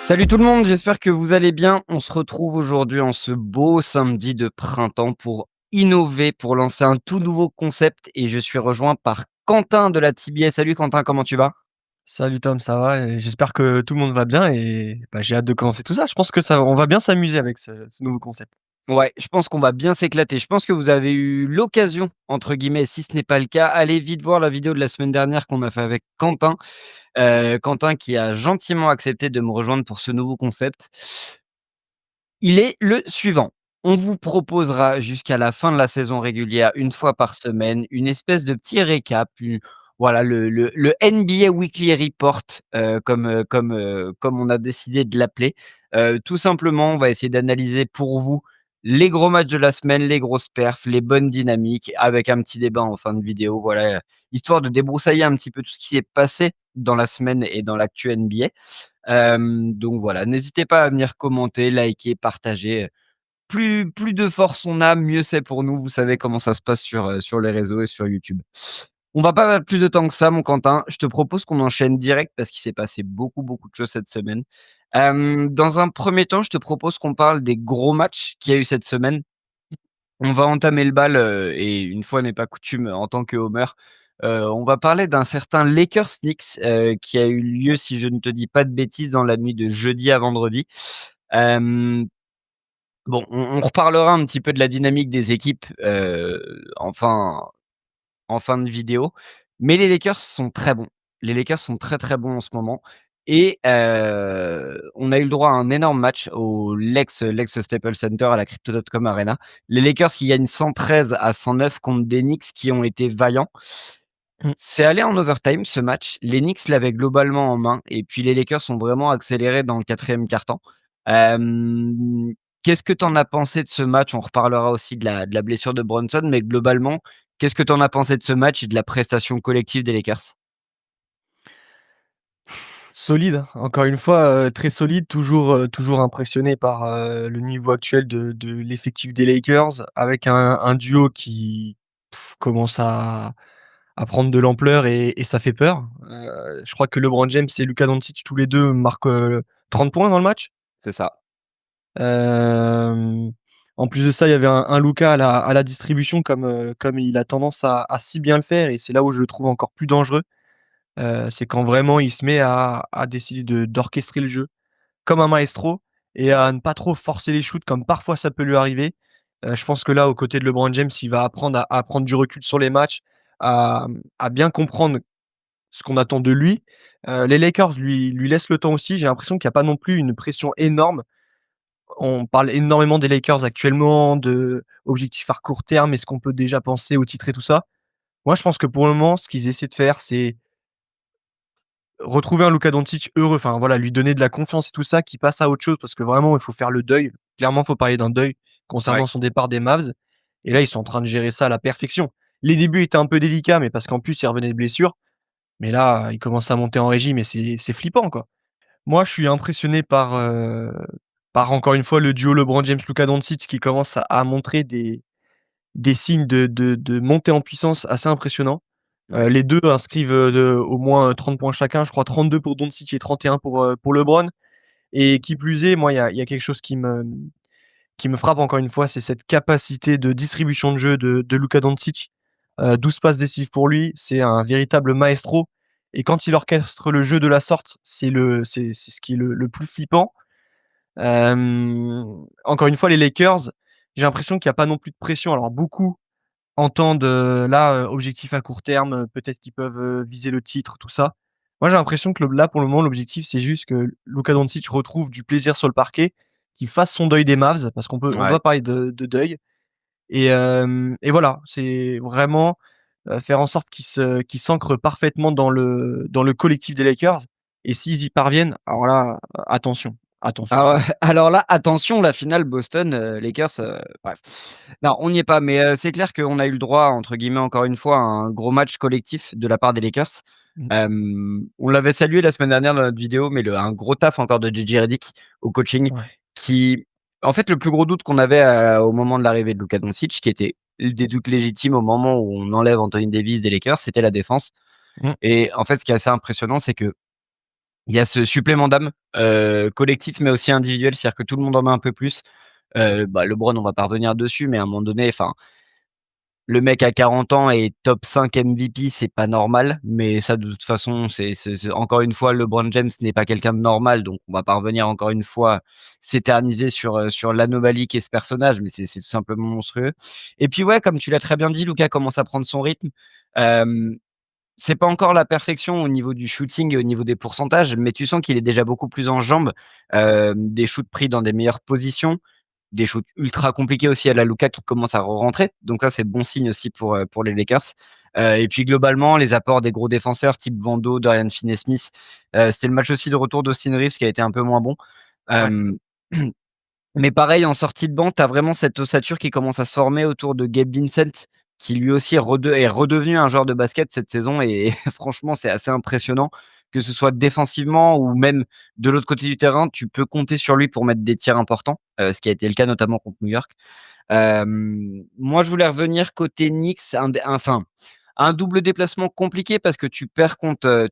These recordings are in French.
Salut tout le monde, j'espère que vous allez bien. On se retrouve aujourd'hui en ce beau samedi de printemps pour innover, pour lancer un tout nouveau concept et je suis rejoint par Quentin de la TBS. Salut Quentin, comment tu vas? Salut Tom, ça va? Et j'espère que tout le monde va bien et j'ai hâte de commencer tout ça. Je pense que ça on va bien s'amuser avec ce nouveau concept. Ouais, je pense qu'on va bien s'éclater. Je pense que vous avez eu «l'occasion» entre guillemets, si ce n'est pas le cas, allez vite voir la vidéo de la semaine dernière qu'on a fait avec Quentin. Quentin qui a gentiment accepté de me rejoindre pour ce nouveau concept. Il est le suivant. On vous proposera jusqu'à la fin de la saison régulière, une fois par semaine, une espèce de petit récap, voilà le NBA Weekly Report, comme on a décidé de l'appeler. Tout simplement, on va essayer d'analyser pour vous les gros matchs de la semaine, les grosses perfs, les bonnes dynamiques, avec un petit débat en fin de vidéo, voilà, histoire de débroussailler un petit peu tout ce qui s'est passé dans la semaine et dans l'actu NBA. Donc voilà, n'hésitez pas à venir commenter, liker, partager. Plus de force on a, mieux c'est pour nous. Vous savez comment ça se passe sur les réseaux et sur YouTube. On va pas perdre plus de temps que ça, mon Quentin. Je te propose qu'on enchaîne direct parce qu'il s'est passé beaucoup, beaucoup de choses cette semaine. Dans un premier temps, je te propose qu'on parle des gros matchs qu'il y a eu cette semaine. On va entamer le bal, et une fois n'est pas coutume, en tant que Homer, on va parler d'un certain Lakers-Knicks, qui a eu lieu, si je ne te dis pas de bêtises, dans la nuit de jeudi à vendredi. Hem, bon, on reparlera un petit peu de la dynamique des équipes, en fin de vidéo. Mais les Lakers sont très bons. Les Lakers sont très, très bons en ce moment et on a eu le droit à un énorme match au l'ex Staples Center à la Crypto.com Arena. Les Lakers qui gagnent 113-109 contre des Knicks qui ont été vaillants. Mmh. C'est allé en overtime ce match. Les Knicks l'avaient globalement en main et puis les Lakers ont vraiment accéléré dans le 4e quart-temps. Hem, Qu'est-ce que tu en as pensé de ce match? On reparlera aussi de la blessure de Bronson, mais globalement, qu'est-ce que tu en as pensé de ce match et de la prestation collective des Lakers? Solide, hein. Encore une fois, très solide, toujours impressionné par, le niveau actuel de l'effectif des Lakers avec un duo qui commence à prendre de l'ampleur et ça fait peur. Je crois que LeBron James et Luka Doncic tous les 2 marquent, 30 points dans le match. C'est ça. Hem, En plus de ça, il y avait un Luka à la distribution comme il a tendance à si bien le faire et c'est là où je le trouve encore plus dangereux. C'est quand vraiment il se met à décider d'orchestrer le jeu comme un maestro et à ne pas trop forcer les shoots comme parfois ça peut lui arriver. Je pense que là, aux côtés de LeBron James, il va apprendre à prendre du recul sur les matchs, à bien comprendre ce qu'on attend de lui. Les Lakers lui laissent le temps aussi. J'ai l'impression qu'il y a pas non plus une pression énorme. On parle énormément des Lakers actuellement, de objectifs à court terme. Est-ce qu'on peut déjà penser au titre et tout ça? Moi, je pense que pour le moment, ce qu'ils essaient de faire, c'est retrouver un Luka Doncic heureux, enfin voilà, lui donner de la confiance et tout ça, qui passe à autre chose parce que vraiment il faut faire le deuil. Clairement, il faut parler d'un deuil Ouais. concernant son départ des Mavs et là, ils sont en train de gérer ça à la perfection. Les débuts étaient un peu délicats, mais parce qu'en plus, il revenait de blessure, mais là, il commence à monter en régime et c'est flippant, quoi. Moi, je suis impressionné par encore une fois le duo LeBron James-Luka Doncic qui commence à montrer des signes de montée en puissance assez impressionnants. Ouais. Les 2 inscrivent, au moins 30 points chacun, je crois 32 pour Doncic et 31 pour LeBron et qui plus est, moi, il y a quelque chose qui me frappe encore une fois, c'est cette capacité de distribution de jeu de Luka Doncic. 12 passes décisives pour lui, c'est un véritable maestro et quand il orchestre le jeu de la sorte, c'est ce qui est le plus flippant. Encore une fois, les Lakers, j'ai l'impression qu'il y a pas non plus de pression. Alors beaucoup entendent, là, objectif à court terme, peut-être qu'ils peuvent, viser le titre, tout ça. Moi, j'ai l'impression que là, pour le moment, l'objectif, c'est juste que Luka Doncic retrouve du plaisir sur le parquet, qu'il fasse son deuil des Mavs, parce qu'on Ouais. doit parler de deuil et voilà, c'est vraiment, faire en sorte qu'il s'ancre parfaitement dans le collectif des Lakers et s'ils y parviennent, alors là, attention, attention. Ah ouais, alors là, attention, la finale Boston, Lakers, bref. Non, on n'y est pas, mais c'est clair qu'on a eu le droit, entre guillemets, encore une fois, à un gros match collectif de la part des Lakers. Mmh, On l'avait salué la semaine dernière dans notre vidéo, mais un gros taf encore de JJ Redick au coaching ouais, qui en fait, le plus gros doute qu'on avait, au moment de l'arrivée de Luka Doncic, qui était des doutes légitimes au moment où on enlève Anthony Davis des Lakers, c'était la défense mmh, et en fait, ce qui est assez impressionnant, c'est que Il y a ce supplément d'âme, collectif, mais aussi individuel, c'est-à-dire que tout le monde en met un peu plus. LeBron, on va pas revenir dessus, mais à un moment donné, enfin, le mec a 40 ans et top 5 MVP, c'est pas normal, mais ça, de toute façon, c'est encore une fois, LeBron James n'est pas quelqu'un de normal, donc on va pas revenir encore une fois s'éterniser sur l'anomalie qu'est ce personnage, mais c'est tout simplement monstrueux. Et puis ouais, comme tu l'as très bien dit, Luka commence à prendre son rythme. Hem, c'est pas encore la perfection au niveau du shooting et au niveau des pourcentages, mais tu sens qu'il est déjà beaucoup plus en jambes, des shoots pris dans des meilleures positions, des shoots ultra compliqués aussi à la Luka qui commence à re-rentrer. Donc ça, c'est bon signe aussi pour les Lakers. Et puis globalement, les apports des gros défenseurs type Vando, Dorian Finney-Smith. C'était le match aussi de retour d'Austin Reeves qui a été un peu moins bon. Ouais. Hem, mais pareil, en sortie de banc, tu as vraiment cette ossature qui commence à se former autour de Gabe Vincent, qui lui aussi est redevenu un joueur de basket cette saison et franchement, c'est assez impressionnant. Que ce soit défensivement ou même de l'autre côté du terrain, tu peux compter sur lui pour mettre des tirs importants, ce qui a été le cas notamment contre New York. Moi, je voulais revenir côté Knicks, un double déplacement compliqué parce que tu perds contre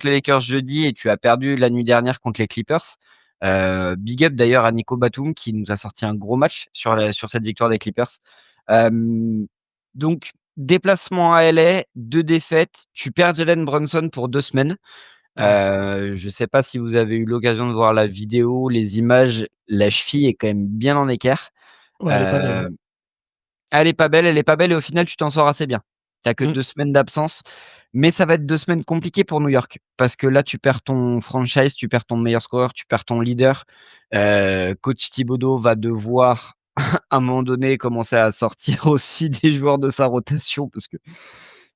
les Lakers jeudi et tu as perdu la nuit dernière contre les Clippers. Big up d'ailleurs à Nico Batum qui nous a sorti un gros match sur cette victoire des Clippers. Hem, donc déplacement à LA, 2 défaites, tu perds Jalen Brunson pour 2 semaines. Ouais. Je sais pas si vous avez eu l'occasion de voir la vidéo, les images, la cheville est quand même bien en équerre. Ouais, elle est pas belle, hein. Heu elle est pas belle et au final, tu t'en sors assez bien. Tu as que Mmh. 2 semaines d'absence, mais ça va être 2 semaines compliquées pour New York parce que là, tu perds ton franchise, tu perds ton meilleur scoreur, tu perds ton leader. Coach Thibodeau va devoir, à un moment donné, commencer à sortir aussi des joueurs de sa rotation parce que,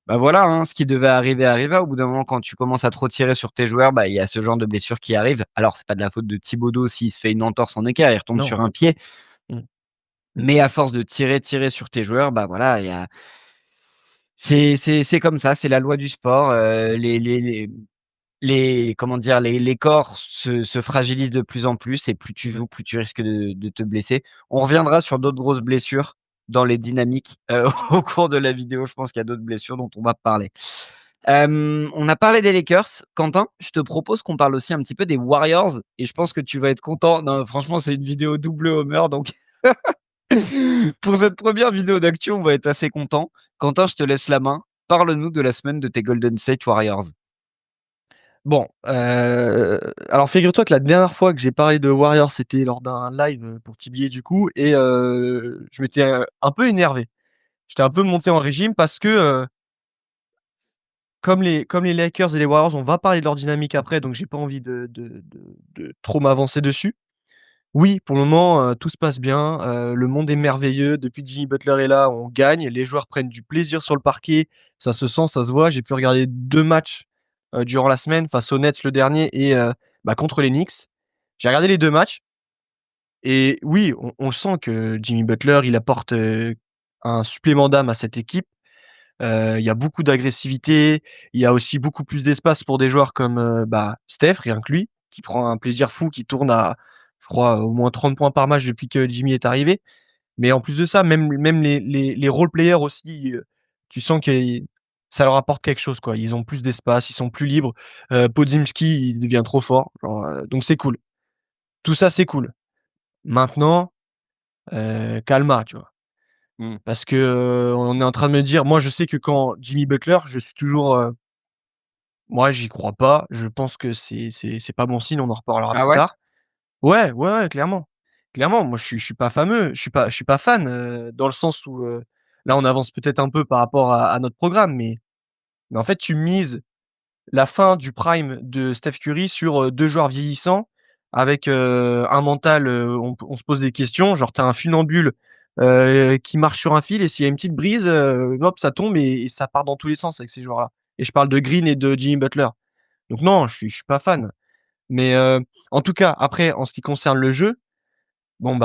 bah, voilà, hein, ce qui devait arriver arriva. Au bout d'un moment, quand tu commences à trop tirer sur tes joueurs, bah, il y a ce genre de blessure qui arrive. Alors, c'est pas de la faute de Thibodeau s'il se fait une entorse en équerre, il retombe Non. sur un pied, Mmh. mais à force de tirer, tirer sur tes joueurs, bah, voilà, il y a c'est comme ça, c'est la loi du sport, les comment dire? Les corps se fragilisent de plus en plus et plus tu Mmh. joues, plus tu risques de te blesser. On reviendra sur d'autres grosses blessures dans les dynamiques, au cours de la vidéo. Je pense qu'il y a d'autres blessures dont on va parler. On a parlé des Lakers. Quentin, je te propose qu'on parle aussi un petit peu des Warriors et je pense que tu vas être content. Non, franchement, c'est une vidéo double Homer donc pour cette première vidéo d'actu, on va être assez content. Quentin, je te laisse la main. Parle-nous de la semaine de tes Golden State Warriors. Bon, alors figure-toi que la dernière fois que j'ai parlé de Warriors, c'était lors d'un live, pour TBA du coup et je m'étais, un peu énervé. J'étais un peu monté en régime parce que, comme les Lakers et les Warriors, on va parler de leur dynamique après, donc j'ai pas envie de trop m'avancer dessus. Oui, pour le moment, tout se passe bien, le monde est merveilleux. Depuis que Jimmy Butler est là, on gagne, les joueurs prennent du plaisir sur le parquet, ça se sent, ça se voit. J'ai pu regarder 2 matchs, durant la semaine face aux Nets le dernier et contre les Knicks. J'ai regardé les 2 matchs et oui, on sent que Jimmy Butler, il apporte, un supplément d'âme à cette équipe. Il y a beaucoup d'agressivité, il y a aussi beaucoup plus d'espace pour des joueurs comme, Steph, rien que lui, qui prend un plaisir fou, qui tourne à, je crois, au moins 30 points par match depuis que Jimmy est arrivé. Mais en plus de ça, même les role players aussi, tu sens que ça leur apporte quelque chose, quoi. Ils ont plus d'espace, ils sont plus libres. Podziemski, il devient trop fort, genre, donc c'est cool. Tout ça, c'est cool. Maintenant, calma, tu vois? Mmh. Parce que, on est en train de me dire, moi, je sais que quand Jimmy Butler, je suis toujours, moi, j'y crois pas. Je pense que c'est pas bon signe, on en reparlera Ah plus ouais? tard. Ouais, ouais, ouais, clairement. Clairement, moi, je suis pas fameux, je suis pas fan, dans le sens où, là, on avance peut-être un peu par rapport à notre programme, mais en fait, tu mises la fin du prime de Steph Curry sur, 2 joueurs vieillissants avec, un mental, on se pose des questions, genre tu as un funambule, qui marche sur un fil et s'il y a une petite brise, hop, ça tombe et ça part dans tous les sens avec ces joueurs-là et je parle de Green et de Jimmy Butler. Donc non, je suis pas fan. Mais, en tout cas, après en ce qui concerne le jeu, bon,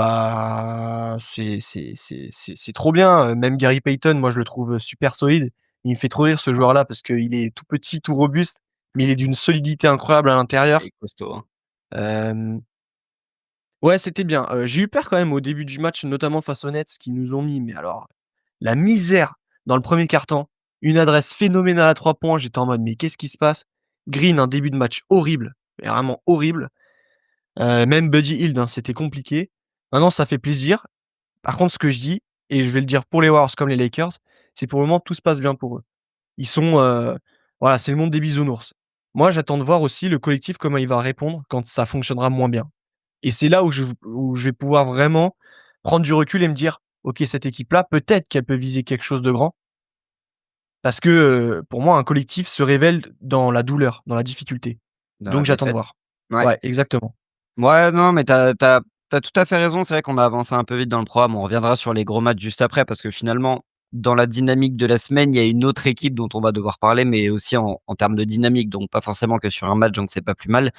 c'est trop bien, même Gary Payton, moi je le trouve, super solide. Il me fait trop rire ce joueur-là parce qu'il est tout petit, tout robuste, mais il est d'une solidité incroyable à Il l'intérieur. est costaud, hein. Hem, ouais, c'était bien, j'ai eu peur quand même au début du match, notamment face aux Nets qui nous ont mis, mais alors la misère dans le premier quart-temps. Une adresse phénoménale à 3 points, j'étais en mode: «Mais qu'est-ce qui se passe?» Green, un début de match horrible, mais vraiment horrible. Même Buddy Hield, hein, c'était compliqué. Maintenant ça fait plaisir. Par contre, ce que je dis et je vais le dire pour les Warriors comme les Lakers, c'est pour le moment tout se passe bien pour eux. Ils sont, voilà, c'est le monde des bisounours. Moi, j'attends de voir aussi le collectif, comment il va répondre quand ça fonctionnera moins bien et c'est là où je vais pouvoir vraiment prendre du recul et me dire: «OK, cette équipe-là, peut-être qu'elle peut viser quelque chose de grand». Parce que, pour moi, un collectif se révèle dans la douleur, dans la difficulté. Dans la Donc j'attends de défaite. voir. Ouais. Ouais, exactement. Ouais, non, mais tu as tout à fait raison. C'est vrai qu'on a avancé un peu vite dans le programme. On reviendra sur les gros matchs juste après parce que finalement, dans la dynamique de la semaine, il y a une autre équipe dont on va devoir parler, mais aussi en termes de dynamique, donc pas forcément que sur un match, donc c'est pas plus mal.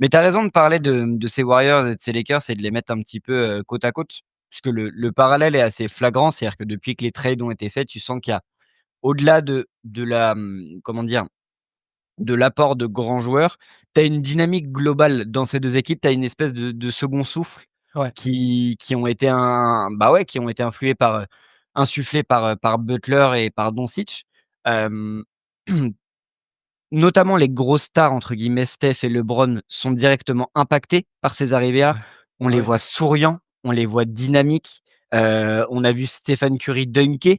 Mais tu as raison de parler de ces Warriors et de ces Lakers et de les mettre un petit peu, côte à côte, puisque le parallèle est assez flagrant. C'est-à-dire que depuis que les trades ont été faits, tu sens qu'il y a au-delà de la, comment dire? De l'apport de grands joueurs, tu as une dynamique globale dans ces 2 équipes, tu as une espèce de second souffle Ouais, qui ont été bah, ouais, qui ont été influés par, insufflés par Butler et par Doncic. Hem, Notamment les «grosses stars» entre guillemets, Steph et LeBron sont directement impactés par ces arrivées-là. ouais, On les ouais, voit souriants, on les voit dynamiques, on a vu Stephen Curry dunker,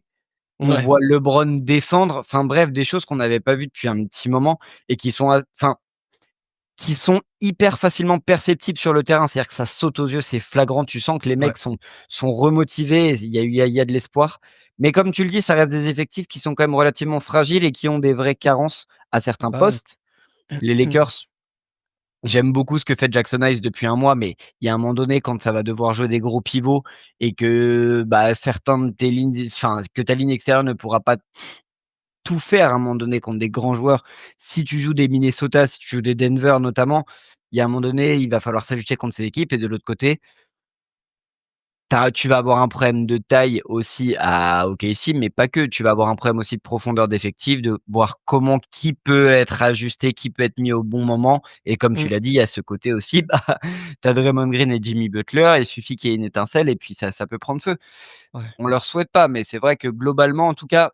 on ouais, voit LeBron défendre, enfin bref, des choses qu'on n'avait pas vues depuis un petit moment et qui sont enfin qui sont hyper facilement perceptibles sur le terrain. C'est-à-dire que ça saute aux yeux, c'est flagrant. Tu sens que les ouais. mecs sont remotivés, il y a de l'espoir. Mais comme tu le dis, ça reste des effectifs qui sont quand même relativement fragiles et qui ont des vraies carences à certains Bah, ouais. postes. Les Lakers, j'aime beaucoup ce que fait Jackson Hayes depuis un mois, mais il y a un moment donné, quand ça va devoir jouer des gros pivots et que, bah, certains de tes lignes enfin, que ta ligne extérieure ne pourra pas tout faire à un moment donné contre des grands joueurs. Si tu joues des Minnesota, si tu joues des Denver notamment, il y a un moment donné, il va falloir s'ajuster contre ces équipes et de l'autre côté, tu vas avoir un problème de taille aussi à OKC, mais pas que. Tu vas avoir un problème aussi de profondeur d'effectif, de voir comment qui peut être ajusté, qui peut être mis au bon moment et comme tu Mmh. l'as dit, il y a ce côté aussi, bah, tu as Draymond Green et Jimmy Butler, il suffit qu'il y ait une étincelle et puis ça peut prendre feu. Ouais, On leur souhaite pas, mais c'est vrai que globalement, en tout cas,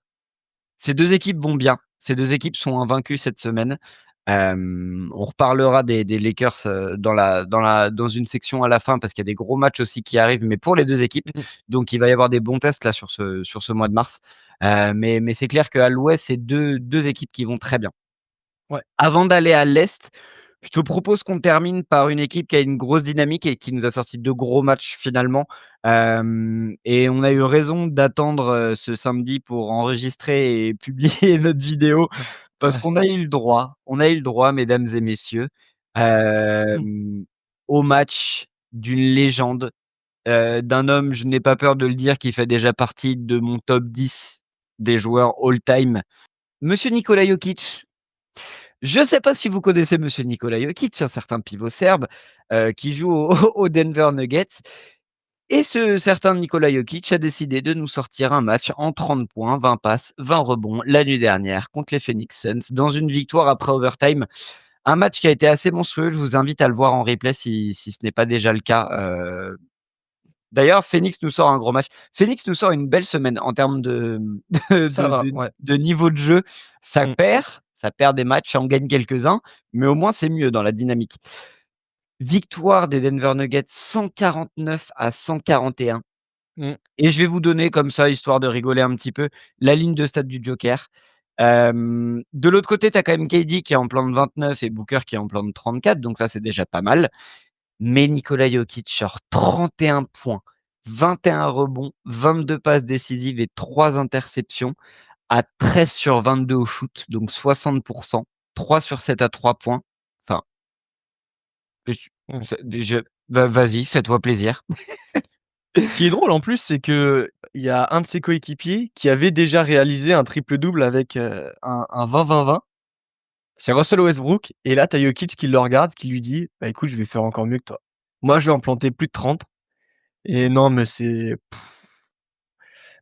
ces 2 équipes vont bien. Ces 2 équipes sont invaincues cette semaine. On reparlera des Lakers, dans une section à la fin parce qu'il y a des gros matchs aussi qui arrivent, mais pour les 2 équipes. mmh, Donc il va y avoir des bons tests là sur ce mois de mars. Mais c'est clair qu'à l'Ouest, c'est deux équipes qui vont très bien. ouais, Avant d'aller à l'Est, je te propose qu'on termine par une équipe qui a une grosse dynamique et qui nous a sorti 2 gros matchs finalement. Et on a eu raison d'attendre, ce samedi pour enregistrer et publier notre vidéo ouais, parce ouais. qu'on a eu le droit mesdames et messieurs, Mmh. hem, au match d'une légende, d'un homme, je n'ai pas peur de le dire, qui fait déjà partie de mon top 10 des joueurs all time, monsieur Nikola Jokic. Je ne sais pas si vous connaissez monsieur Nikola Jokic, un certain pivot serbe, qui joue aux Denver Nuggets et ce certain Nikola Jokic a décidé de nous sortir un match en 30 points, 20 passes, 20 rebonds la nuit dernière contre les Phoenix Suns dans une victoire après overtime. Un match qui a été assez monstrueux, je vous invite à le voir en replay si ce n'est pas déjà le cas. D'ailleurs, Phoenix nous sort un gros match. Phoenix nous sort une belle semaine en termes de Ça de va, de ouais. de niveau de jeu. Ça Mmh, perd, ça perd des matchs, ça en gagne quelques-uns, mais au moins c'est mieux dans la dynamique. Victoire des Denver Nuggets 149-141 mmh, et je vais vous donner comme ça, histoire de rigoler un petit peu, la ligne de stats du joker. De l'autre côté, tu as quand même KD qui est en plan de 29 et Booker qui est en plan de 34, donc ça, c'est déjà pas mal. Mais Nikola Jokic sort 31 points, 21 rebonds, 22 passes décisives et 3 interceptions à 13 sur 22 au shoot, donc 60 3 sur 7 à 3 points. Enfin, je suis mmh. je vas-y, fais-toi plaisir. Ce qui est drôle en plus, c'est qu'il y a un de ses coéquipiers qui avait déjà réalisé un triple double avec, un 20-20-20. C'est Russell Westbrook et là, tu as Jokic qui le regarde, qui lui dit: «Bah, écoute, je vais faire encore mieux que toi. Moi, je vais en planter plus de 30». Et non, mais c'est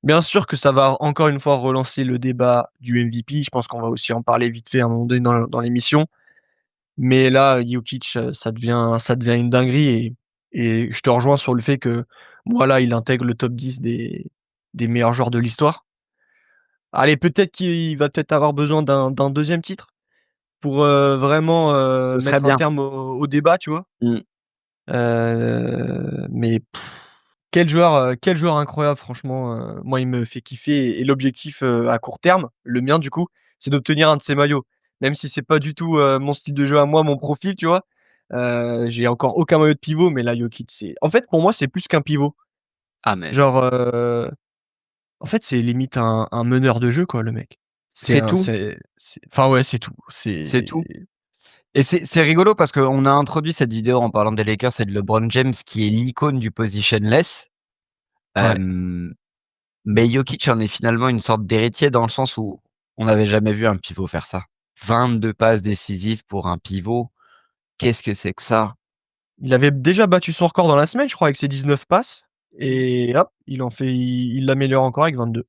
bien sûr que ça va encore une fois relancer le débat du MVP. Je pense qu'on va aussi en parler vite fait à un moment donné dans l'émission. Mais là, Jokic, ça devient une dinguerie et je te rejoins sur le fait que, voilà, il intègre le top 10 des meilleurs joueurs de l'histoire. Allez, peut-être qu'il va peut-être avoir besoin d'un 2e titre pour, vraiment, Ce serait mettre un bien. terme au débat, tu vois? Mmh. Mais quel joueur incroyable franchement, moi il me fait kiffer et l'objectif, à court terme, le mien du coup, c'est d'obtenir un de ses maillots. Même si c'est pas du tout, mon style de jeu à moi, mon profil, tu vois? J'ai encore aucun maillot de pivot, mais là Jokic c'est en fait pour moi c'est plus qu'un pivot. Ah mais Genre, en fait c'est limite un meneur de jeu quoi le mec. c'est tout, C'est enfin ouais c'est tout. c'est tout. Et c'est rigolo parce qu'on a introduit cette vidéo en parlant des Lakers et de LeBron James qui est l'icône du positionless. Ouais. Hem, mais Jokic en est finalement une sorte d'héritier dans le sens où on n'avait jamais vu un pivot faire ça. 22 passes décisives pour un pivot, qu'est-ce que c'est que ça? Il avait déjà battu son record dans la semaine je crois avec ses 19 passes et hop, il l'améliore encore avec 22.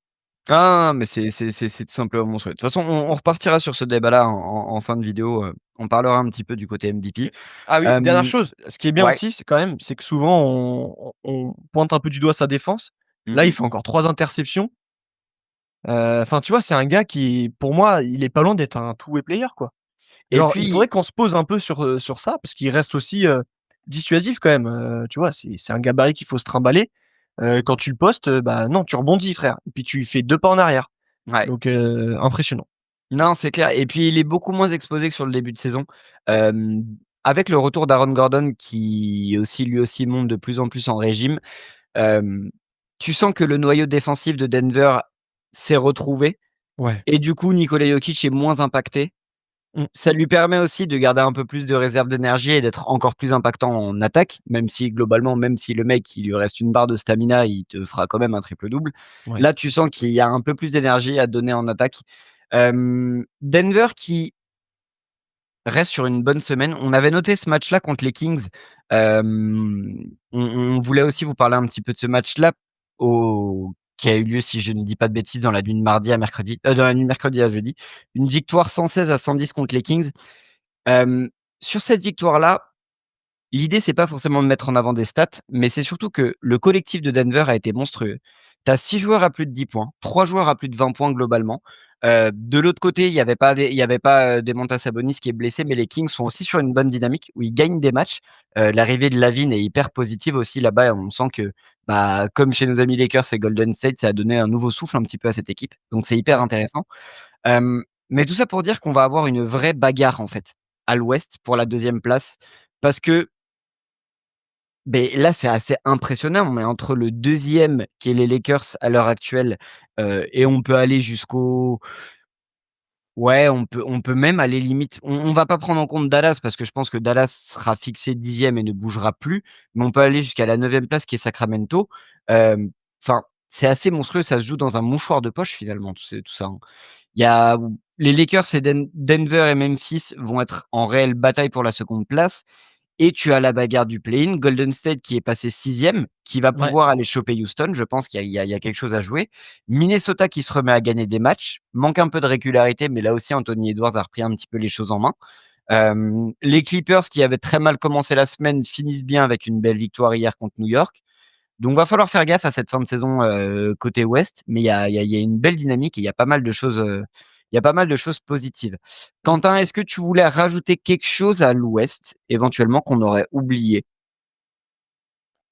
Ah, mais c'est tout simplement monstrueux. De toute façon, on repartira sur ce débat-là en fin de vidéo, on parlera un petit peu du côté MVP. OK. Ah oui, dernière Hem, chose, ce qui est bien ouais. aussi, c'est quand même, c'est que souvent on pointe un peu du doigt sa défense. Mmh Là, il mh. fait encore 3 interceptions. Enfin, tu vois, c'est un gars qui, pour moi, il est pas loin d'être un two way player, quoi. Et Genre, il puis faudrait qu'on se pose un peu sur ça parce qu'il reste aussi, dissuasif quand même, tu vois? C'est un gabarit qu'il faut se trimballer. Quand tu le postes, bah, non, tu rebondis frère et puis tu fais 2 pas en arrière. ouais. Donc impressionnant. Non, c'est clair et puis il est beaucoup moins exposé que sur le début de saison. Hem, avec le retour d'Aaron Gordon qui aussi lui aussi monte de plus en plus en régime, hem, tu sens que le noyau défensif de Denver s'est retrouvé Ouais. et du coup Nikola Jokic est moins impacté. Mmh. Ça lui permet aussi de garder un peu plus de réserve d'énergie et d'être encore plus impactant en attaque, même si globalement, même si le mec, il lui reste une barre de stamina, il te fera quand même un triple double. Ouais. Là, tu sens qu'il y a un peu plus d'énergie à donner en attaque. Denver qui reste sur une bonne semaine. On avait noté ce match-là contre les Kings. On voulait aussi vous parler un petit peu de ce match-là qui a eu lieu, si je ne dis pas de bêtises, dans la nuit de mardi à mercredi, dans la nuit de mercredi à jeudi. Une victoire 116-110 contre les Kings. Hem, sur cette victoire-là, l'idée, c'est pas forcément de mettre en avant des stats, mais c'est surtout que le collectif de Denver a été monstrueux. Tu as 6 joueurs à plus de 10 points, 3 joueurs à plus de 20 points globalement. De l'autre côté, il y avait pas, Domantas Sabonis qui est blessé, mais les Kings sont aussi sur une bonne dynamique où ils gagnent des matchs. L'arrivée de Lavine est hyper positive aussi là-bas. On sent que, bah, comme chez nos amis Lakers et Golden State, ça a donné un nouveau souffle un petit peu à cette équipe. Donc c'est hyper Ouais. intéressant. Mais tout ça pour dire qu'on va avoir une vraie bagarre, en fait, à l'ouest pour la deuxième place parce que, beh, là, c'est assez impressionnant. On est entre le deuxième qui est les Lakers à l'heure actuelle, et on peut aller jusqu'au ouais, on peut même aller limite on va pas prendre en compte Dallas parce que je pense que Dallas sera fixé dixième et ne bougera plus, mais on peut aller jusqu'à la neuvième place qui est Sacramento. Enfin, c'est assez monstrueux, ça se joue dans un mouchoir de poche finalement tout ça, hein. Il y a les Lakers et Denver et Memphis vont être en réelle bataille pour la seconde place et tu as la bagarre du play-in. Golden State qui est passé sixième, qui va Ouais. pouvoir aller choper Houston. Je pense qu'il y a quelque chose à jouer. Minnesota qui se remet à gagner des matchs, manque un peu de régularité, mais là aussi Anthony Edwards a repris un petit peu les choses en main. Les Clippers qui avaient très mal commencé la semaine finissent bien avec une belle victoire hier contre New York. Donc va falloir faire gaffe à cette fin de saison, côté ouest, mais il y a une belle dynamique et il y a pas mal de choses, il y a pas mal de choses positives. Quentin, est-ce que tu voulais rajouter quelque chose à l'ouest, éventuellement, qu'on aurait oublié?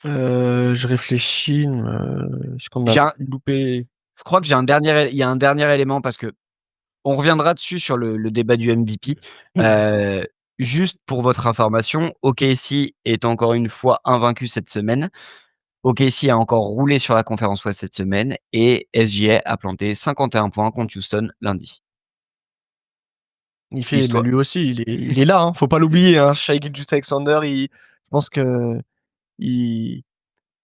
Je réfléchis, est-ce qu'on a J'ai un loupé? je crois que j'ai un dernier il y a un dernier élément parce qu'on reviendra dessus sur le débat du MVP. Heu, juste pour votre information, OKC est encore une fois invaincu cette semaine. OKC a encore roulé sur la conférence Ouest cette semaine et SGA a planté 51 points contre Houston lundi. Mais Histoire lui aussi, il est là, hein, faut pas l'oublier, hein, Shai Gilgeous-Alexander, je pense que il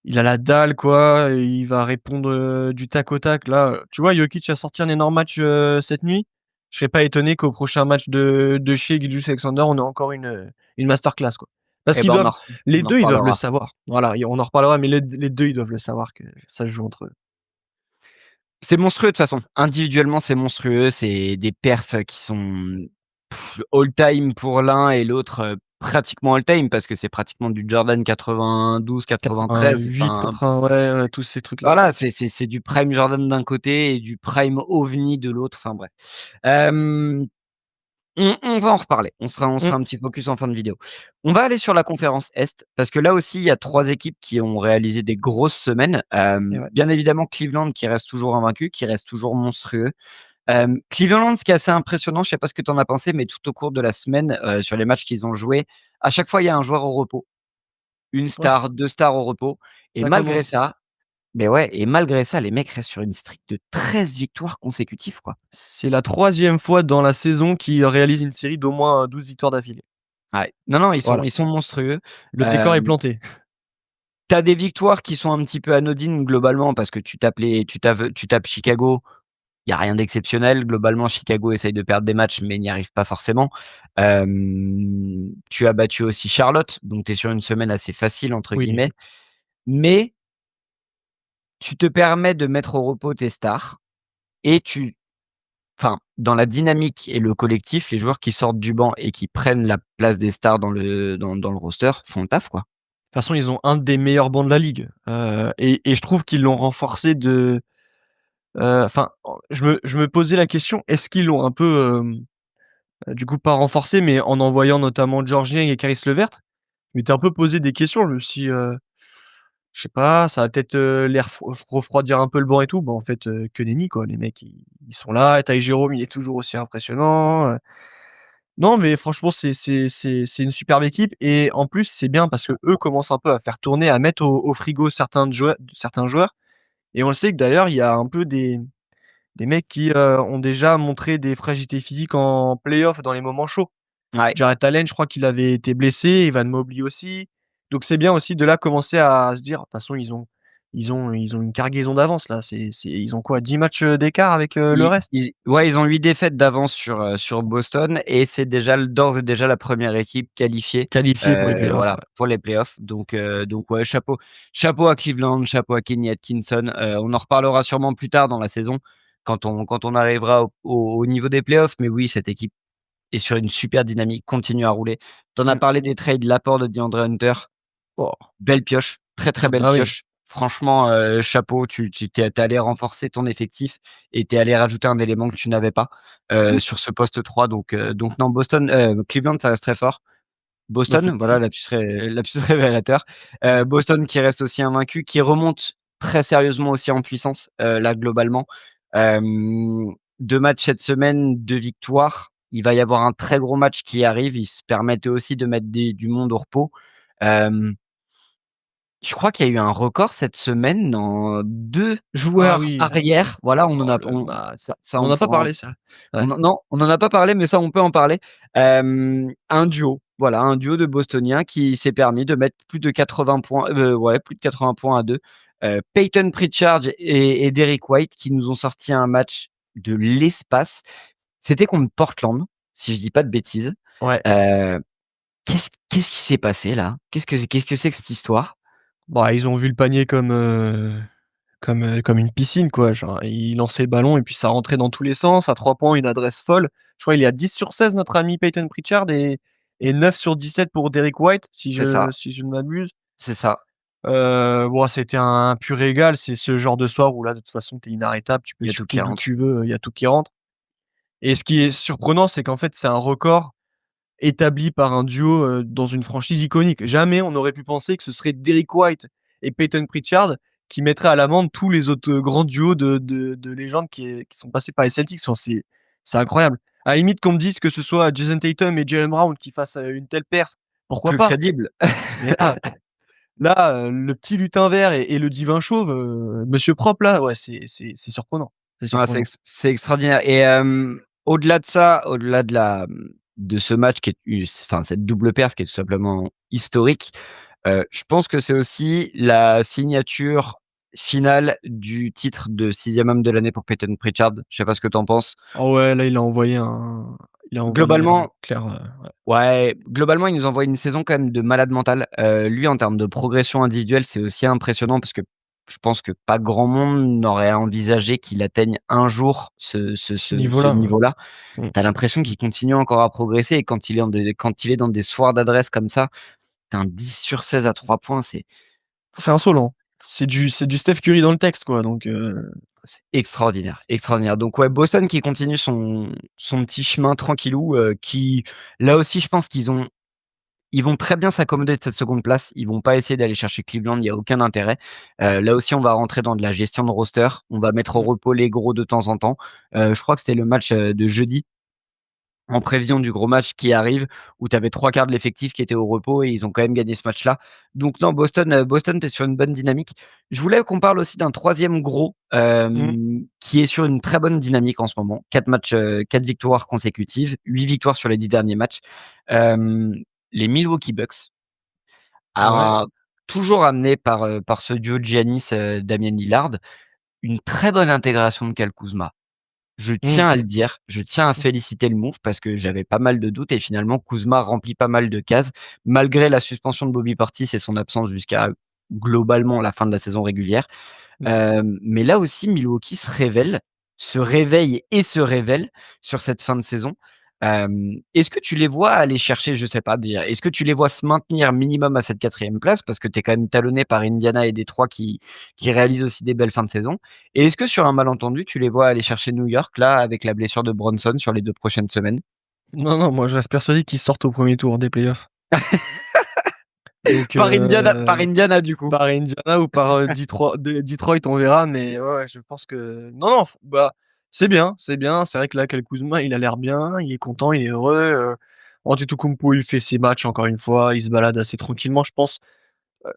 il a la dalle quoi, il va répondre, du tac au tac là, tu vois, Jokic a sorti un énorme match, cette nuit. Je serais pas étonné qu'au prochain match de Shai Gilgeous-Alexander, on ait encore une masterclass quoi. Parce eh qu'ils ben, doivent les on en 2 ils doivent le reparlera. savoir. Voilà, et on en reparlera, mais les 2 ils doivent le savoir que ça se joue entre eux. C'est monstrueux de toute façon. Individuellement, c'est monstrueux. C'est des perfs qui sont all time pour l'un et l'autre, pratiquement all time parce que c'est pratiquement du Jordan 92-93. 88, Enfin, 80, ouais, ouais, tous ces trucs là. voilà, c'est du prime Jordan d'un côté et du prime OVNI de l'autre. Enfin bref. Hem On va en reparler. On se fera Mmh. un petit focus en fin de vidéo. On va aller sur la conférence Est, parce que là aussi, il y a 3 équipes qui ont réalisé des grosses semaines. Et ouais. Bien évidemment, Cleveland qui reste toujours invaincu, qui reste toujours monstrueux. Cleveland, ce qui est assez impressionnant, je sais pas ce que tu en as pensé, mais tout au cours de la semaine, sur les matchs qu'ils ont joués, à chaque fois, il y a un joueur au repos. Une Ouais, star, 2 stars au repos et ça malgré commence. ça mais ouais et malgré ça, les mecs restent sur une streak de 13 victoires consécutives, quoi. C'est la troisième fois dans la saison qu'ils réalisent une série d'au moins 12 victoires d'affilée. Ouais. Non, non, ils sont Voilà, ils sont monstrueux. le décor est Hem, planté. tu des victoires qui sont un petit peu anodines globalement parce que tu tapes Chicago, il y a rien d'exceptionnel. Globalement, Chicago essaye de perdre des matchs mais n'y arrive pas forcément. Tu as battu aussi Charlotte, donc tu es sur une semaine «assez facile» entre Oui, guillemets, mais tu te permets de mettre au repos tes stars et enfin, dans la dynamique et le collectif, les joueurs qui sortent du banc et qui prennent la place des stars dans le roster font le taf, quoi. de toute façon, ils ont un des meilleurs bancs de la ligue, et je trouve qu'ils l'ont renforcé enfin, je me posais la question, est-ce qu'ils l'ont un peu, du coup pas renforcé, mais en envoyant notamment Georges Niang et Caris LeVert? Je m'étais un peu posé des questions, je me suis dit, je sais pas, ça va peut-être, les refroidir un peu le banc et tout. Bah, en fait, que nenni quoi. Les mecs ils sont là, Ty Jerome il est toujours aussi impressionnant. Non mais franchement c'est une superbe équipe et en plus c'est bien parce qu'eux commencent un peu à faire tourner, à mettre au frigo certains joueurs et on le sait que d'ailleurs il y a un peu des mecs qui, ont déjà montré des fragilités physiques en play-off dans les moments chauds. Ouais, Jarrett Allen, je crois qu'il avait été blessé, Evan Mobley aussi. Donc c'est bien aussi de là commencer à se dire: «De toute façon ils ont une cargaison d'avance là». Ils ont quoi 10 matchs, d'écart avec, le reste? ils ont 8 défaites d'avance sur Boston et c'est déjà d'ores et déjà la première équipe qualifiée, Qualifiés pour les playoffs, voilà, ouais. pour les playoffs donc ouais, chapeau à Cleveland, chapeau à Kenny Atkinson, on en reparlera sûrement plus tard dans la saison quand on arrivera au niveau des playoffs mais oui, cette équipe est sur une super dynamique, continue à rouler. Tu en as Mmh. parlé des trades, l'apport de DeAndre Hunter, Oh, belle pioche, très, très ah belle bah oui. pioche. Franchement, chapeau, tu es allé renforcer ton effectif et tu es allé rajouter un élément que tu n'avais pas, Mmh. sur ce poste 3 donc non Cleveland ça reste très fort. Bah fait Boston, voilà lapsus révélateur. Boston qui reste aussi invaincu, qui remonte très sérieusement aussi en puissance, là globalement. Hem, 2 matchs cette semaine, 2 victoires. Il va y avoir un très gros match qui arrive. Ils se permettent eux aussi de mettre du monde au repos. Hem je crois qu'il y a eu un record cette semaine dans 2 ah joueurs oui. arrière. Voilà, on en Oh a le on match. ça On en on a pas pourra parlé ça. Ouais. on en non, on en a pas parlé, mais ça, on peut en parler. Un duo, voilà, un duo de Bostoniens qui s'est permis de mettre plus de 80 points, ouais, plus de 80 points à 2. Peyton Pritchard et Derrick White qui nous ont sorti un match de l'espace. C'était contre Portland, si je dis pas de bêtises. Ouais. Heu, qu'est-ce qui s'est passé là? Qu'est-ce que c'est que cette histoire? Bah, ils ont vu le panier comme une piscine quoi, genre il lançait le ballon et puis ça rentrait dans tous les sens, à 3 points, une adresse folle. Je crois il est à 10/16 notre ami Peyton Pritchard et 9/17 pour Derrick White C'est ça, si je ne m'abuse. c'est ça. Bon c'était un pur régal, c'est ce genre de soir où là de toute façon tu es inarrêtable, tu peux Il y a tout qui shooter d'où rentre. tu veux, il y a tout qui rentre et ce qui est surprenant, c'est qu'en fait c'est un record établi par un duo, dans une franchise iconique. Jamais on n'aurait pu penser que ce serait Derrick White et Peyton Pritchard qui mettraient à l'amende tous les autres, grands duos de légendes qui sont passés par les Celtics. Enfin, c'est incroyable. À la limite qu'on me dise que ce soit Jason Tatum et Jaylen Brown qui fassent, une telle perf, pourquoi Plus pas? crédible. Mais là, le petit lutin vert et le divin chauve, monsieur propre là, ouais, c'est surprenant. C'est Ah, surprenant. c'est extraordinaire et au-delà de ça, au-delà de ce match qui est enfin, cette double perf qui est tout simplement historique, je pense que c'est aussi la signature finale du titre de 6e homme de l'année pour Peyton Pritchard. Je sais pas ce que tu en penses? Ah ouais, là, il a envoyé un Globalement clair, ouais. Ouais, globalement, il nous envoie une saison quand même de malade mental. Lui, en termes de progression individuelle, c'est aussi impressionnant parce que je pense que pas grand monde n'aurait envisagé qu'il atteigne un jour Ce ce niveau-là, ouais. niveau-là. Mmh. Tu as l'impression qu'il continue encore à progresser et quand il est dans des soirs d'adresse comme ça, tu as un 10/16 à 3 points, c'est C'est insolent. C'est du Steph Curry dans le texte, quoi, donc C'est extraordinaire, extraordinaire. Donc ouais, Boston qui continue son petit chemin tranquillou, qui là aussi je pense ils vont très bien s'accommoder de cette seconde place. Ils vont pas essayer d'aller chercher Cleveland, il y a aucun intérêt. Là aussi, on va rentrer dans de la gestion de roster. On va mettre au Mmh. repos les gros de temps en temps. Je crois que c'était le match, de jeudi en prévision du gros match qui arrive, où tu avais 3/4 de l'effectif qui était au repos et ils ont quand même gagné ce match-là. Donc non, Boston, tu es sur une bonne dynamique. Je voulais qu'on parle aussi d'un troisième gros, Mmh. qui est sur une très bonne dynamique en ce moment. 4 matchs, 4 victoires consécutives, 8 victoires sur les 10 derniers matchs. Hem, les Milwaukee Bucks, Ouais. a toujours amené par ce duo Giannis, Damian Lillard, une très bonne intégration de Kyle Kuzma. Je Mmh tiens à mh. le dire, je tiens à Mmh. féliciter le move parce que j'avais pas mal de doutes et finalement Kuzma remplit pas mal de cases, malgré la suspension de Bobby Portis et son absence jusqu'à globalement la fin de la saison régulière. Mmh. Mais là aussi Milwaukee se réveille et se révèle sur cette fin de saison. Est-ce que tu les vois aller chercher, je sais pas dire, est-ce que tu les vois se maintenir minimum à cette quatrième place? Parce que tu es quand même talonné par Indiana et Détroit qui réalisent aussi des belles fins de saison. Et est-ce que sur un malentendu, tu les vois aller chercher New York là avec la blessure de Bronson sur les 2 prochaines semaines? Non, non, moi je reste persuadé qu'ils sortent au premier tour des playoffs. Donc Par Indiana du coup? par Indiana ou par, Detroit, on verra, mais ouais, ouais, je pense que non, non, f bah, c'est bien, c'est bien. C'est vrai que là, Kyle Kuzma, il a l'air bien, il est content, il est heureux, Antetokounmpo, il fait ses matchs encore une fois, il se balade assez tranquillement, je pense.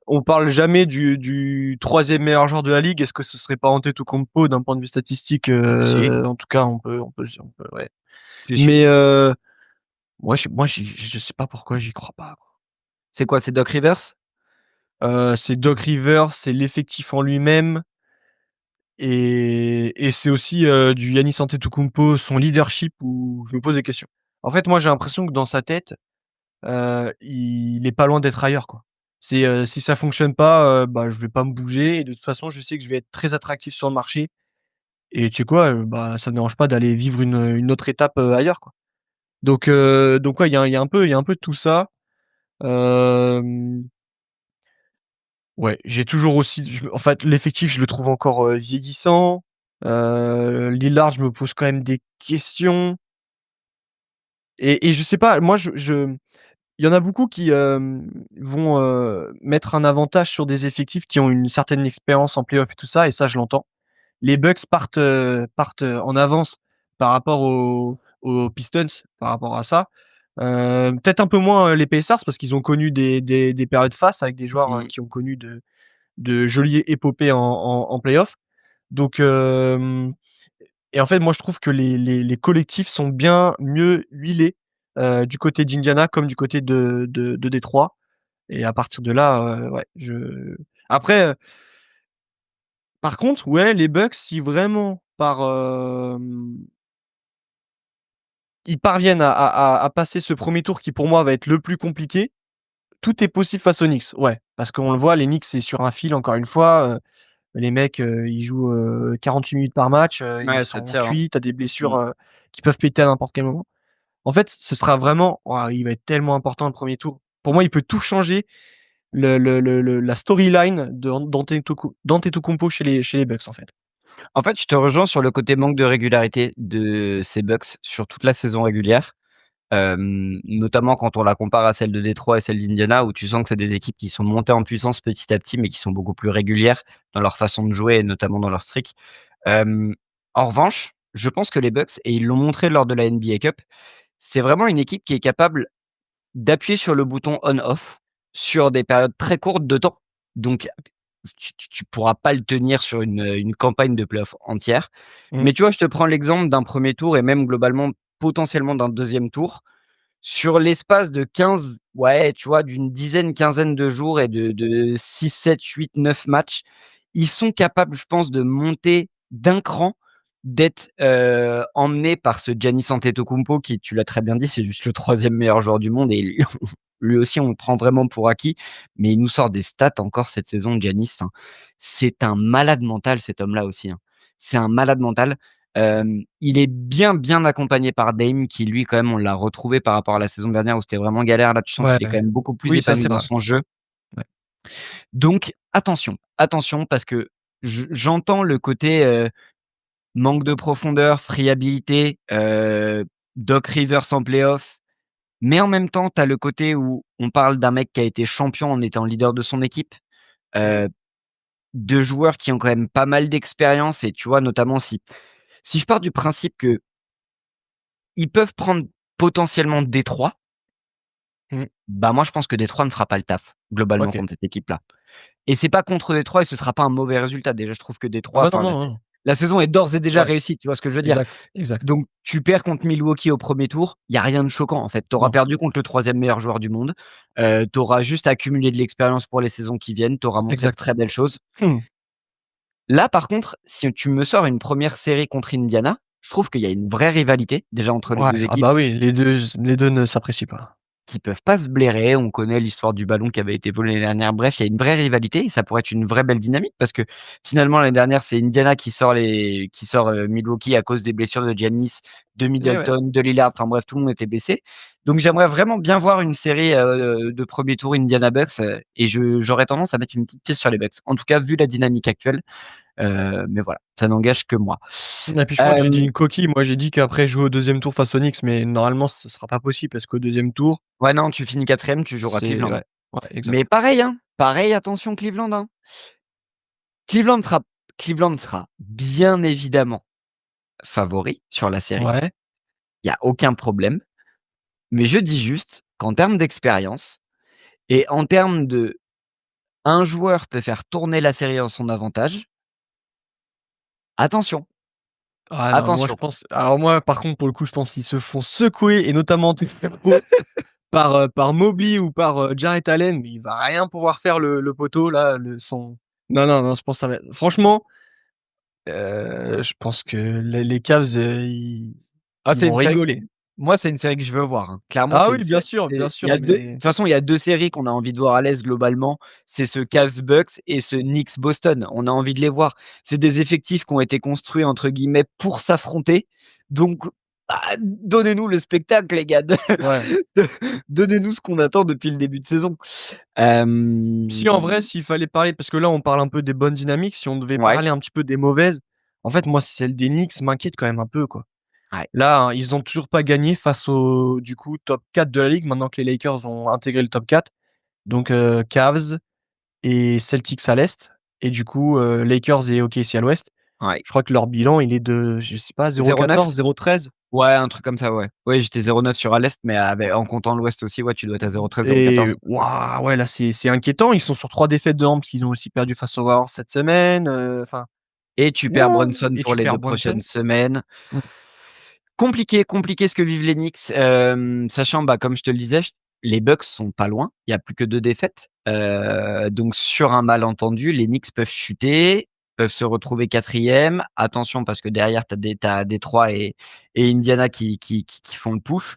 On parle jamais du 3e meilleur joueur de la ligue. Est-ce que ce serait pas Antetokounmpo d'un point de vue statistique? Si, En tout cas, on peut ouais. si, si. Mais moi, je sais pas pourquoi j'y crois pas, quoi. C'est quoi, c'est Doc Rivers? C'est Doc Rivers, c'est l'effectif en lui-même et c'est aussi, du Giannis Antetokounmpo, son leadership où je me pose des questions. En fait, moi, j'ai l'impression que dans sa tête, il est pas loin d'être ailleurs, quoi. C'est, si ça fonctionne pas, bah, je vais pas me bouger et de toute façon, je sais que je vais être très attractif sur le marché et tu sais quoi? Bah, ça me dérange pas d'aller vivre une autre étape, ailleurs, quoi. Donc ouais, il y a un peu de tout ça. Hem Ouais, j'ai toujours aussi en fait, l'effectif, je le trouve encore, vieillissant. Lillard, je me pose quand même des questions et je sais pas, moi, il y en a beaucoup qui, vont, mettre un avantage sur des effectifs qui ont une certaine expérience en playoff et tout ça et ça, je l'entends. Les Bucks partent en avance par rapport aux Pistons, par rapport à ça. Peut-être un peu moins, les Pacers parce qu'ils ont connu des périodes fastes avec des joueurs, Mmh. qui ont connu de jolies épopées en playoff. Donc et en fait, moi, je trouve que les collectifs sont bien mieux huilés, du côté d'Indiana comme du côté de Détroit et à partir de là, ouais, après, par contre, ouais, les Bucks, si vraiment ils parviennent à passer ce premier tour qui, pour moi, va être le plus compliqué, tout est possible face aux Knicks. Ouais, parce qu'on le voit, les Knicks, c'est sur un fil encore une fois, les mecs, ils jouent, 48 minutes par match, ils Ouais, ça sont tire, hein. cuits, tu as des Mmh. blessures, qui peuvent péter à n'importe quel moment. En fait, ce sera vraiment waouh, il va être tellement important le premier tour. Pour moi, il peut tout changer la storyline d'Antetokounmpo chez les Bucks, en fait. En fait, je te rejoins sur le côté manque de régularité de ces Bucks sur toute la saison régulière. Notamment quand on la compare à celle de Détroit et celle d'Indiana, où tu sens que c'est des équipes qui sont montées en puissance petit à petit, mais qui sont beaucoup plus régulières dans leur façon de jouer et notamment dans leur streak. Hem, En revanche, je pense que les Bucks, et ils l'ont montré lors de la NBA Cup, c'est vraiment une équipe qui est capable d'appuyer sur le bouton on-off sur des périodes très courtes de temps. Donc tu pourras pas le tenir sur une campagne de playoff entière. Mmh. Mais tu vois, je te prends l'exemple d'un premier tour et même globalement, potentiellement d'un deuxième tour. Sur l'espace de 15, ouais, tu vois, d'une dizaine, quinzaine de jours et de 6, 7, 8, 9 matchs, ils sont capables, je pense, de monter d'un cran, d'être, emmenés par ce Giannis Antetokounmpo qui, tu l'as très bien dit, c'est juste le troisième meilleur joueur du monde et lui aussi, on le prend vraiment pour acquis, mais il nous sort des stats encore cette saison, Giannis. Enfin, c'est un malade mental cet homme-là aussi, hein. C'est un malade mental. Il est bien, bien accompagné par Dame qui lui quand même on l'a retrouvé par rapport à la saison dernière où c'était vraiment galère. Là, tu sens Ouais, qu'il est quand même beaucoup plus oui, ça, épanoui c'est dans vrai. son jeu. Ouais. Donc attention, attention parce que j'entends le côté, manque de profondeur, friabilité, Doc Rivers en playoff. Mais en même temps, tu as le côté où on parle d'un mec qui a été champion en étant leader de son équipe, Mmh. heu, de joueurs qui ont quand même pas mal d'expérience et tu vois, notamment si je pars du principe qu'ils peuvent prendre potentiellement Détroit, Mmh. bah, moi je pense que Détroit ne fera pas le taf, globalement OK. contre cette équipe-là. Et c'est pas contre Détroit et ce sera pas un mauvais résultat. Déjà, je trouve que Ah Détroit, bah, non, enfin, non, non. la saison est d'ores et déjà Ouais, réussie, tu vois ce que je veux dire? exact, exact. Donc tu perds contre Milwaukee au premier tour, il y a rien de choquant, en fait. Tu auras Non, perdu contre le troisième meilleur joueur du monde, tu auras juste accumulé de l'expérience pour les saisons qui viennent, tu auras montré de exact. très belles choses. Mmh. Là, par contre, si tu me sors une première série contre Indiana, je trouve qu'il y a une vraie rivalité, déjà entre les Ouais, 2 ah équipes bah, oui, les deux ne s'apprécient pas. qui peuvent pas se blairer. On connaît l'histoire du ballon qui avait été volé l'année dernière. Bref, il y a une vraie rivalité et ça pourrait être une vraie belle dynamique parce que finalement l'année dernière, c'est Indiana qui sort Milwaukee à cause des blessures de Giannis, de Eh ouais. Middleton, de Lillard, enfin bref, tout le monde était blessé. Donc j'aimerais vraiment bien voir une série, de premier tour Indiana Bucks, et j'aurais tendance à mettre une petite pièce sur les Bucks. En tout cas, vu la dynamique actuelle, mais voilà, ça n'engage que moi. Et puis je crois que j'ai dit Hem, une coquille. Moi, j'ai dit qu'après jouer au deuxième tour face aux Knicks, mais normalement ce sera pas possible parce qu'au deuxième tour, ouais, non, tu finis 4e, tu joueras c'est Cleveland. ouais, ouais, Mais exact. pareil, hein, pareil, attention Cleveland, hein. Cleveland sera Cleveland sera bien évidemment favori sur la série, Ouais. il y a aucun problème. Mais je dis juste qu'en termes d'expérience et en termes de un joueur peut faire tourner la série en son avantage, attention, Ah non, moi je attention. pense alors moi par contre pour le coup, je pense qu'ils se font secouer et notamment par Mobley ou par, Jarrett Allen, mais il va rien pouvoir faire le poteau là, le son non, non, non, je pense que ça va être franchement, je pense que les Cavs, Ah, ils c'est vont une série rigoler. moi, c'est une série que je veux voir, hein. Clairement, Ah c'est une oui, série bien c'est il y sûr, a 2 de mais toute façon, il y a 2 séries qu'on a envie de voir à l'Est globalement, c'est ce Cavs-Bucks et ce Knicks-Boston. On a envie de les voir. C'est des effectifs qui ont été construits entre guillemets «pour s'affronter», donc donnez-nous le spectacle les gars, ouais. de donnez-nous ce qu'on attend depuis le début de saison. Hem, Si en vrai, s'il fallait parler parce que là, on parle un peu des bonnes dynamiques, si on devait ouais, parler un petit peu des mauvaises, en fait, moi, celle des Knicks m'inquiète quand même un peu, quoi. ouais, Là, hein, ils ont toujours pas gagné face au, du coup, top 4 de la ligue, maintenant que les Lakers ont intégré le top 4. Donc, Cavs et Celtics à l'est et du coup, Lakers et OKC à l'ouest. ouais. Je crois que leur bilan, il est de, je sais pas, 0,14, 0,9? 0,13 Ouais, un truc comme ça, ouais. Oui, j'étais 0,9 sur à l'Est, mais en comptant l'Ouest aussi, ouais, tu dois être à 0,13-0,14. et waouh, ouais, là, c'est inquiétant. Ils sont sur 3 défaites de rang parce qu'ils ont aussi perdu face aux Warriors cette semaine, enfin, Et tu perds wouah Brunson et pour tu les perds 2 prochaines Brunson. semaines. Mmh. Compliqué, compliqué ce que vivent les Knicks, sachant, bah, comme je te le disais, les Bucks sont pas loin. Il y a plus que 2 défaites, donc sur un malentendu, les Knicks peuvent chuter, peuvent se retrouver 4e. Attention parce que derrière tu as Détroit et Indiana qui font le push,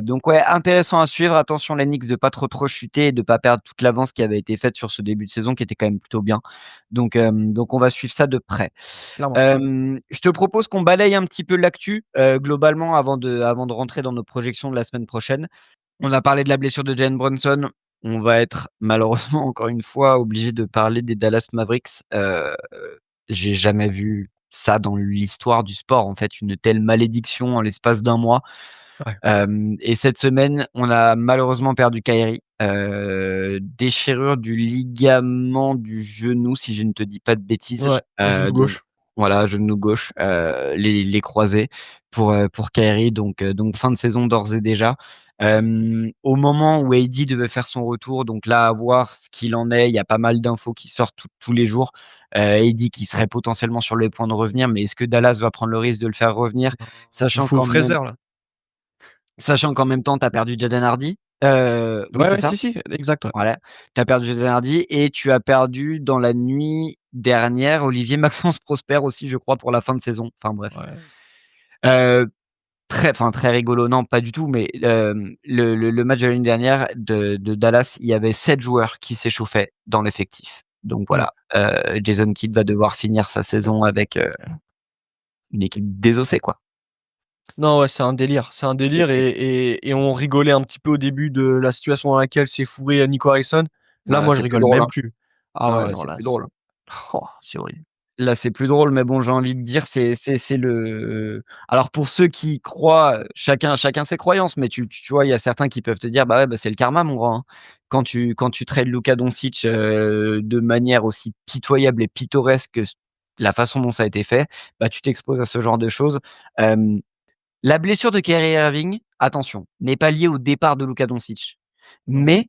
donc ouais, intéressant à suivre. Attention les Knicks de pas trop chuter et de pas perdre toute l'avance qui avait été faite sur ce début de saison qui était quand même plutôt bien, donc on va suivre ça de près. Clairement. Je te propose qu'on balaye un petit peu l'actu, globalement avant de rentrer dans nos projections de la semaine prochaine. On a parlé de la blessure de Jalen Brunson. On va être malheureusement encore une fois obligé de parler des Dallas Mavericks. J'ai jamais vu ça dans l'histoire du sport, en fait, une telle malédiction en l'espace d'un mois. Ouais. Et cette semaine, on a malheureusement perdu Kyrie. Déchirure du ligament du genou, si je ne te dis pas de bêtises. Ouais, genou Donc gauche. voilà, genou gauche, les croisés pour Kyrie. Donc fin de saison d'ores et déjà. Au moment où AD devait faire son retour, donc là, à voir ce qu'il en est. Il y a pas mal d'infos qui sortent tous les jours. AD qui serait potentiellement sur le point de revenir, mais est-ce que Dallas va prendre le risque de le faire revenir? Non, il Sachant faut qu'en même Fraser là. Sachant qu'en même temps, tu as perdu Jaden Hardy. Oui, Ouais, c'est ouais, ça? si, si, exact, ouais. Voilà. Tu as perdu Jaden Hardy et tu as perdu dans la nuit dernière Olivier Maxence Prosper aussi, je crois, pour la fin de saison. Enfin bref. Ouais. Heu, très rigolo, non, pas du tout, mais le match de la nuit dernière de Dallas, il y avait 7 joueurs qui s'échauffaient dans l'effectif. Donc Ouais. voilà, Jason Kidd va devoir finir sa saison avec, une équipe désossée, quoi. Non, ouais, c'est un délire. C'est un C'est délire triste. et on rigolait un petit peu au début de la situation dans laquelle s'est fourré, Nico Harrison. Là, Ah, moi, je c'est plus rigole drôle, même hein. plus. Ah Ah ouais, ouais, non, c'est là, plus drôle, c'est hein. oh, c'est horrible. Là, c'est plus drôle, mais bon, j'ai envie de dire, c'est le alors pour ceux qui y croient, chacun ses croyances, mais tu vois, il y a certains qui peuvent te dire: «Bah, ouais, bah, c'est le karma mon grand, hein». Quand tu trades Luka Doncic, de manière aussi pitoyable et pittoresque que la façon dont ça a été fait, bah, tu t'exposes à ce genre de choses. Hem, la blessure de Kyrie Irving, attention, n'est pas liée au départ de Luka Doncic, Non.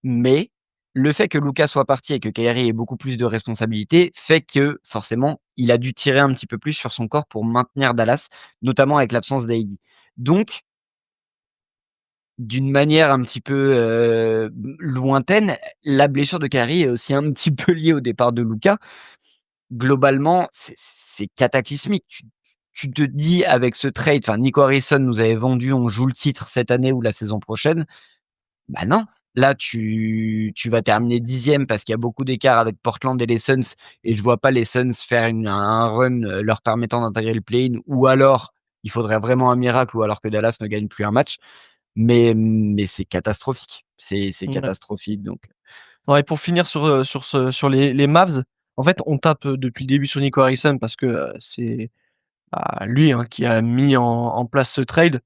mais le fait que Luka soit parti et que Kyrie ait beaucoup plus de responsabilités fait que, forcément, il a dû tirer un petit peu plus sur son corps pour maintenir Dallas, notamment avec l'absence d'AD. Donc, d'une manière un petit peu, lointaine, la blessure de Kyrie est aussi un petit peu liée au départ de Luka. Globalement, c'est cataclysmique. Tu te dis avec ce trade, enfin Nico Harrison nous avait vendu, on joue le titre cette année ou la saison prochaine. Bah non, là tu vas terminer 10e parce qu'il y a beaucoup d'écart avec Portland et les Suns et je vois pas les Suns faire un run, leur permettant d'intégrer le play-in ou alors il faudrait vraiment un miracle ou alors que Dallas ne gagne plus un match. Mais c'est catastrophique. C'est Ouais. catastrophique donc Ouais, pour finir sur les Mavs, en fait, on tape, depuis le début sur Nico Harrison parce que, c'est, bah, lui, hein, qui a mis en place ce trade.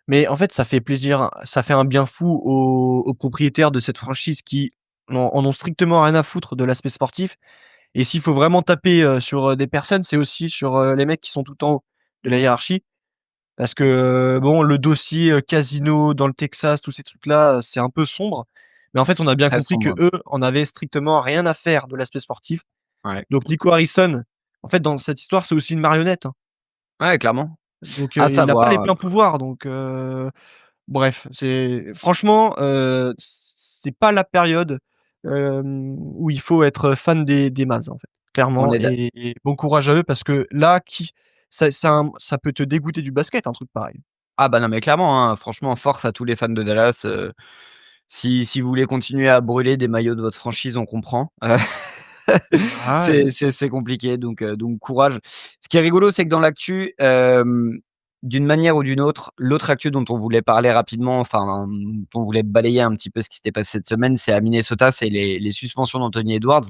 Mais en fait, ça fait plaisir, ça fait un bien fou aux propriétaires de cette franchise qui en ont strictement rien à foutre de l'aspect sportif. Et s'il faut vraiment taper, sur, des personnes, c'est aussi sur, les mecs qui sont tout en haut de la hiérarchie. Parce que, bon, le dossier, casino dans le Texas, tous ces trucs-là, c'est un peu sombre. Mais en fait, on a bien très compris sombre. qu'eux en avaient strictement rien à faire de l'aspect sportif. Ouais. Donc Nico Harrison, en fait, dans cette histoire, c'est aussi une marionnette, hein. Ouais, clairement. Donc, À il a pas les savoir, pleins pouvoirs. Donc, bref, c'est franchement, c'est pas la période, où il faut être fan des Mavs, en fait, on clairement. est Et bon courage à eux parce que là, ça peut te dégoûter du basket, un truc pareil. Ah bah non, mais clairement, hein, franchement, force à tous les fans de Dallas, si vous voulez continuer à brûler des maillots de votre franchise, on comprend. Ah ouais. C'est compliqué donc courage. Ce qui est rigolo, c'est que dans l'actu, d'une manière ou d'une autre, l'autre actu dont on voulait parler rapidement, enfin, dont on voulait balayer un petit peu ce qui s'était passé cette semaine, c'est à Minnesota, c'est les suspensions d'Anthony Edwards,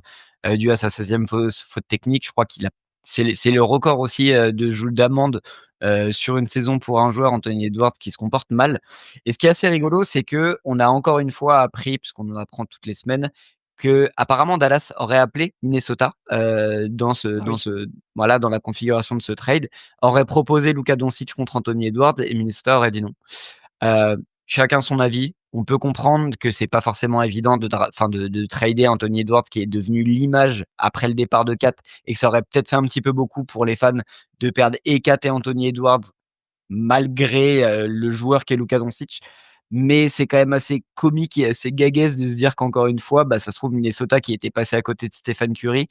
dues à sa 16e faute technique. Je crois qu'il a c'est le record aussi, d'amende, sur une saison pour un joueur, Anthony Edwards, qui se comporte mal. Et ce qui est assez rigolo, c'est qu'on a encore une fois appris, puisqu'on en apprend toutes les semaines, qu'apparemment Dallas aurait appelé Minnesota, Ah oui. voilà, dans la configuration de ce trade, aurait proposé Luka Doncic contre Anthony Edwards et Minnesota aurait dit non. Chacun son avis. On peut comprendre que c'est pas forcément évident de trader Anthony Edwards qui est devenu l'image après le départ de Kat et que ça aurait peut-être fait un petit peu beaucoup pour les fans de perdre et Kat et Anthony Edwards malgré, le joueur qu'est Luka Doncic. Mais c'est quand même assez comique et assez gaguesque de se dire qu'encore une fois, bah, ça se trouve Minnesota qui était passé à côté de Stephen Curry,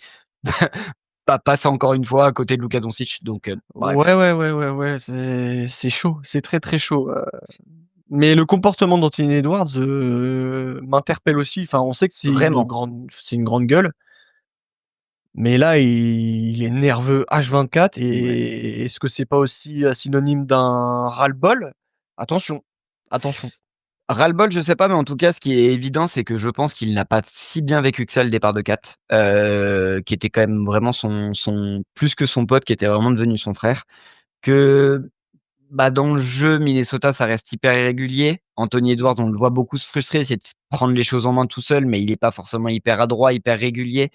bah, passe encore une fois à côté de Luka Doncic donc bref. Ouais, ouais, ouais, ouais, ouais, c'est chaud, c'est très, très chaud, mais le comportement d'Anthony Edwards, m'interpelle aussi. Enfin, on sait que Vraiment. c'est une grande gueule, mais là, il est nerveux H24. Ouais. Et est-ce que c'est pas aussi, synonyme d'un ras-le-bol? Attention, attention. Ras-le-bol, je sais pas, mais en tout cas, ce qui est évident, c'est que je pense qu'il n'a pas si bien vécu que ça le départ de Kat, qui était quand même vraiment son plus que son pote, qui était vraiment devenu son frère. Que, bah, dans le jeu, Minnesota, ça reste hyper irrégulier. Anthony Edwards, on le voit beaucoup se frustrer, essayer de prendre les choses en main tout seul, mais il est pas forcément hyper adroit, hyper régulier.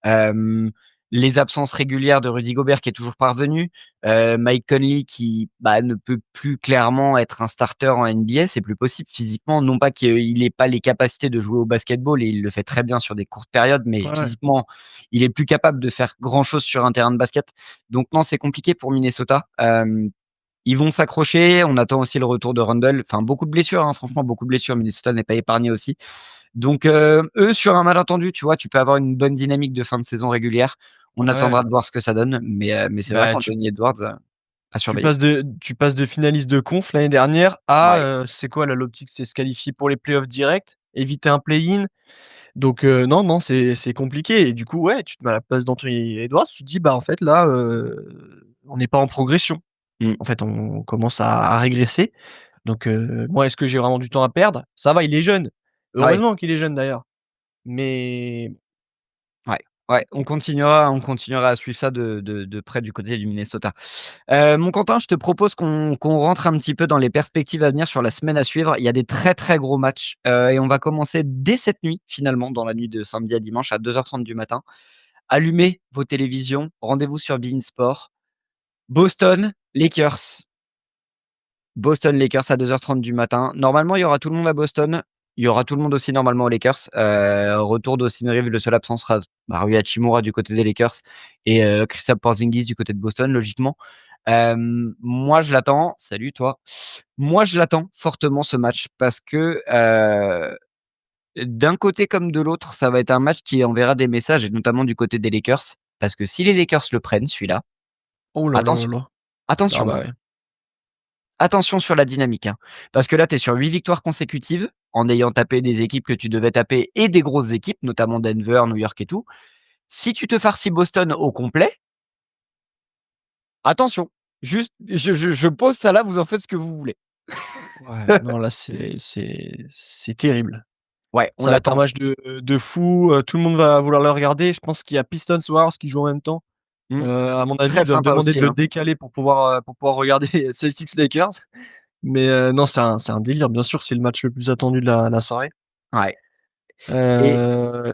Hem, les absences régulières de Rudy Gobert qui est toujours pas revenu, Mike Conley qui, bah, ne peut plus clairement être un starter en NBA, c'est plus possible physiquement. Non pas qu'il ait pas les capacités de jouer au basketball et il le fait très bien sur des courtes périodes, mais Ouais, ouais. physiquement, il est plus capable de faire grand chose sur un terrain de basket. Donc non, c'est compliqué pour Minnesota. Ils vont s'accrocher, on attend aussi le retour de Rundle. Enfin beaucoup de blessures, hein, franchement beaucoup de blessures. Minnesota n'est pas épargné aussi. Donc, eux, sur un malentendu, tu vois, tu peux avoir une bonne dynamique de fin de saison régulière. On Ouais. attendra de voir ce que ça donne, mais c'est vrai Bah, qu'Anthony Edwards, à surveiller. tu passes de finaliste de conf l'année dernière à, Ouais, c'est quoi là l'optique? C'est se qualifier pour les playoffs directs, éviter un play-in. Donc, non, non, c'est compliqué. Et du coup, ouais, tu te mets à la place d'Anthony Edwards, tu te dis: «Bah, en fait, là, on n'est pas en progression. mmh, En fait, on commence à régresser». Donc, moi, est-ce que j'ai vraiment du temps à perdre? Ça va, il est jeune. ouais, Heureusement qu'il est jeune d'ailleurs. Mais ouais. Ouais, on continuera à suivre ça de près du côté du Minnesota. Mon Quentin, je te propose qu'on rentre un petit peu dans les perspectives à venir sur la semaine à suivre. Il y a des très, très gros matchs, et on va commencer dès cette nuit, finalement, dans la nuit de samedi à dimanche à 2h30 du matin. Allumez vos télévisions, rendez-vous sur beIN Sport. Boston Lakers. Boston Lakers à 2h30 du matin. Normalement, il y aura tout le monde à Boston. Il y aura tout le monde aussi normalement aux Lakers. Retour d'Austin Reeves, le seul absent sera Rui Hachimura du côté des Lakers et Kristaps Porzingis du côté de Boston, logiquement. Moi, je l'attends. Salut toi. Moi, je l'attends fortement ce match parce que d'un côté comme de l'autre, ça va être un match qui enverra des messages et notamment du côté des Lakers. Parce que si les Lakers le prennent, celui-là, Oh là là là attention, là. Ah attention, bah, hein. ouais. Attention sur la dynamique, hein, parce que là, tu es sur 8 victoires consécutives, en ayant tapé des équipes que tu devais taper et des grosses équipes, notamment Denver, New York et tout. Si tu te farcis Boston au complet, attention, juste, je pose ça là, vous en faites ce que vous voulez. Ouais, non là c'est terrible. Ouais, on Ça va être un l'attend. match de fou, tout le monde va vouloir le regarder. Je pense qu'il y a Pistons Warriors qui jouent en même temps. Mmh. À mon avis, Très ils doivent sympa demander de aussi, le hein. décaler pour pouvoir regarder Celtics Lakers. Mais, non, c'est un délire. Bien sûr, c'est le match le plus attendu de la soirée. Ouais et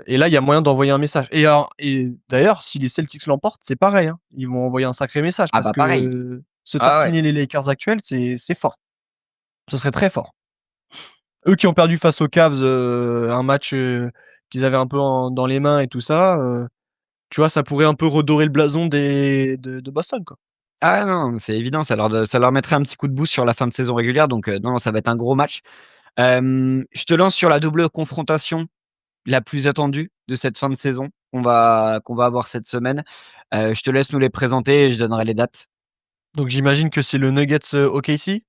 Et là, il y a moyen d'envoyer un message. Et d'ailleurs, si les Celtics l'emportent, c'est pareil, hein. Ils vont envoyer un sacré message ah parce bah, pareil. que se Ah ouais. tartiner les Lakers actuels, c'est fort. Ce serait très fort. Eux qui ont perdu face aux Cavs, un match, qu'ils avaient un peu dans les mains et tout ça, tu vois, ça pourrait un peu redorer le blason de Boston, quoi. Ah non, c'est évident, ça leur mettrait un petit coup de boost sur la fin de saison régulière, donc non, non, ça va être un gros match. Je te lance sur la double confrontation la plus attendue de cette fin de saison qu'on va avoir cette semaine. Je te laisse nous les présenter et je donnerai les dates. Donc j'imagine que c'est le Nuggets, OKC?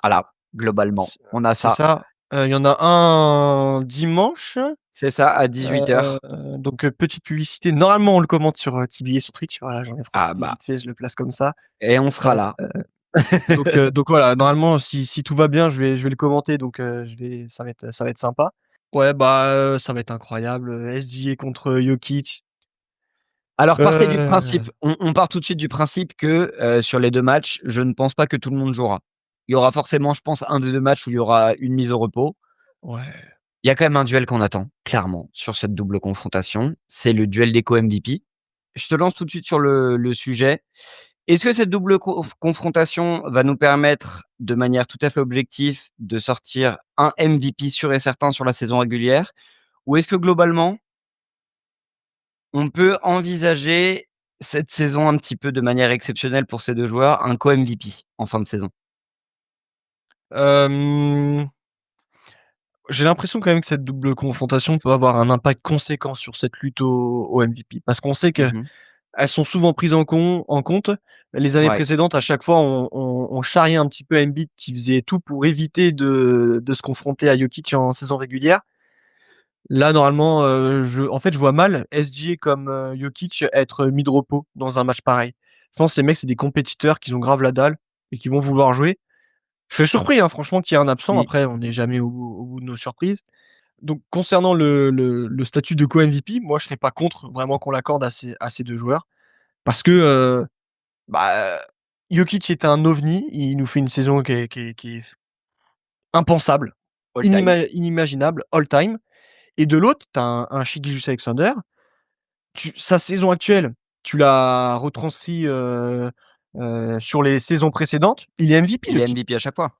Voilà, globalement, on a C'est ça. ça? Il y en a un dimanche, C'est ça, à 18h. donc petite publicité. Normalement, on le commente sur, TBA sur Twitch. Voilà, j'en ai Ah profité bah, vite fait, je le place comme ça. et on sera Heu, là. donc voilà, normalement, si tout va bien, je vais le commenter, donc je vais ça va être sympa. Ouais, bah, ça va être incroyable, SGA contre Jokic. Alors partez du Heu, principe, on part tout de suite du principe que, sur les 2 matchs, je ne pense pas que tout le monde jouera. Il y aura forcément, je pense, un des 2 matchs où il y aura une mise au repos. ouais. Il y a quand même un duel qu'on attend, clairement, sur cette double confrontation. C'est le duel des co-MVP. Je te lance tout de suite sur le sujet. Est-ce que cette double confrontation va nous permettre, de manière tout à fait objective, de sortir un MVP sûr et certain sur la saison régulière? Ou est-ce que globalement, on peut envisager cette saison un petit peu de manière exceptionnelle pour ces 2 joueurs, un co-MVP en fin de saison? Hem, j'ai l'impression quand même que cette double confrontation peut avoir un impact conséquent sur cette lutte au MVP. Parce qu'on sait que Mmh. elles sont souvent prises en compte. Les années Ouais, précédentes, à chaque fois, on charriait un petit peu Embiid qui faisait tout pour éviter de se confronter à Jokic en saison régulière. Là, normalement, en fait, je vois mal SGA comme, Jokic être mis de repos dans un match pareil. Je pense que ces mecs, c'est des compétiteurs qui ont grave la dalle et qui vont vouloir jouer. Je serais surpris, hein, franchement, qu'il y ait un absent. mmh, Après, on n'est jamais au bout de nos surprises. Donc concernant le statut de co-MVP, moi, je serais pas contre vraiment qu'on l'accorde à ces 2 joueurs. Parce que, bah, Jokic est un ovni. Il nous fait une saison qui est impensable, all time. inimaginable, all time. Et de l'autre, tu as un Shai Gilgeous-Alexander. Sa saison actuelle, tu l'as retranscrit, sur les saisons précédentes. Il est MVP Il le est type, MVP à chaque fois.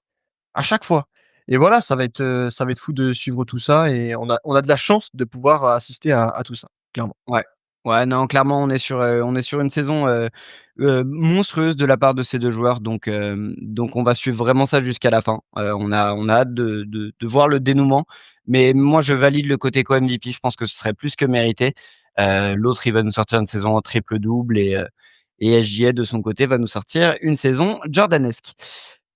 à chaque fois. Et voilà, ça va être fou de suivre tout ça et on a de la chance de pouvoir assister à tout ça, clairement. Ouais. Ouais, non, clairement, on est sur une saison, monstrueuse de la part de ces 2 joueurs, donc on va suivre vraiment ça jusqu'à la fin. On a hâte de voir le dénouement, mais moi, je valide le côté co-MVP. Je pense que ce serait plus que mérité. L'autre, il va nous sortir une saison en triple-double et SGA, de son côté, va nous sortir une saison jordanesque.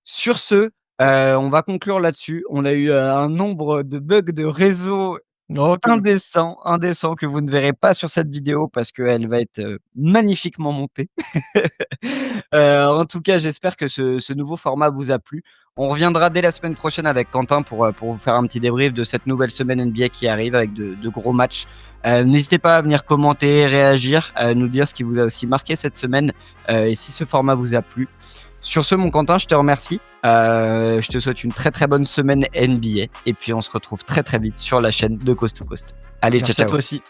Sur ce, on va conclure là-dessus. On a eu, un nombre de bugs de réseau OK, OK. indécent que vous ne verrez pas sur cette vidéo parce qu'elle va être, magnifiquement montée. En tout cas, j'espère que ce nouveau format vous a plu. On reviendra dès la semaine prochaine avec Quentin pour vous faire un petit débrief de cette nouvelle semaine NBA qui arrive avec de gros matchs. N'hésitez pas à venir commenter, réagir, nous dire ce qui vous a aussi marqué cette semaine et si ce format vous a plu. Sur ce, mon Quentin, je te remercie. Je te souhaite une très très bonne semaine NBA et puis on se retrouve très très vite sur la chaîne de Coast to Coast. Allez, ciao Merci à ciao. toi aussi.